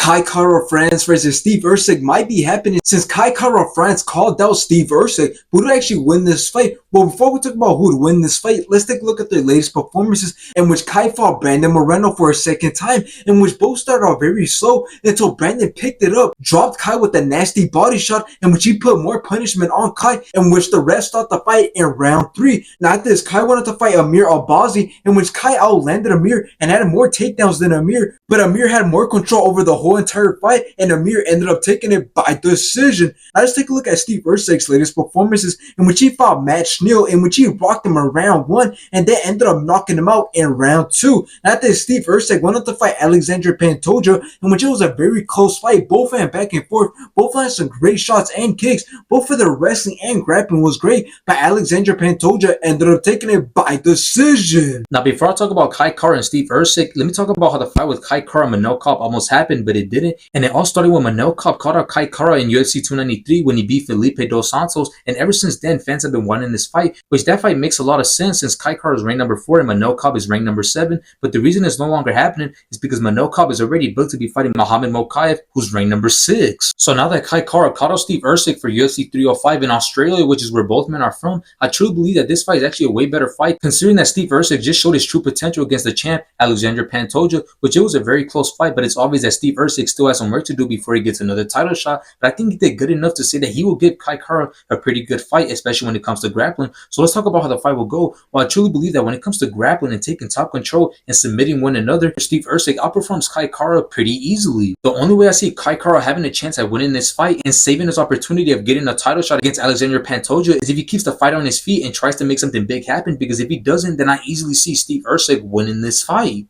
Kai Kara-France versus Steve Erceg might be happening since Kai Kara-France called out Steve Erceg, who would actually win this fight. Well, before we talk about who would win this fight, let's take a look at their latest performances in which Kai fought Brandon Moreno for a second time, in which both started off very slow until Brandon picked it up, dropped Kai with a nasty body shot, in which he put more punishment on Kai, in which the ref stopped the fight in round 3. Now after this, Kai wanted to fight Amir Albazi, in which Kai outlanded Amir and had more takedowns than Amir, but Amir had more control over the whole entire fight, and Amir ended up taking it by decision. Now let's take a look at Steve Erceg's latest performances, in which he fought Matt Schnell, in which he rocked him in round 1 and then ended up knocking him out in round 2. After Steve Erceg went on to fight Alexander Pantoja, in which it was a very close fight. Both went back and forth, both had some great shots and kicks, both for their wrestling and grappling was great, but Alexander Pantoja ended up taking it by decision. Now before I talk about Kai Kara and Steve Erceg, let me talk about how the fight with Kai Kara and Manel Kape almost happened, but it didn't. And it all started when Manel Kape caught out Kai Kara in UFC 293 when he beat Felipe Dos Santos, and ever since then fans have been wanting this fight, which that fight makes a lot of sense since Kai Kara is ranked number 4 and Manel Kape is ranked number 7, but the reason it's no longer happening is because Manel Kape is already booked to be fighting Muhammad Mokaev, who's ranked number 6. So now that Kai Kara caught out Steve Erceg for UFC 305 in Australia, which is where both men are from, I truly believe that this fight is actually a way better fight, considering that Steve Erceg just showed his true potential against the champ Alexander Pantoja, which it was a very close fight, but it's obvious that Steve Erceg still has some work to do before he gets another title shot. But I think he did good enough to say that he will give Kai Kara a pretty good fight, especially when it comes to grappling. So let's talk about how the fight will go. Well, I truly believe that when it comes to grappling and taking top control and submitting one another, Steve Erceg outperforms Kai Kara pretty easily. The only way I see Kai Kara having a chance at winning this fight and saving his opportunity of getting a title shot against Alexander Pantoja is if he keeps the fight on his feet and tries to make something big happen, because if he doesn't, then I easily see Steve Erceg winning this fight.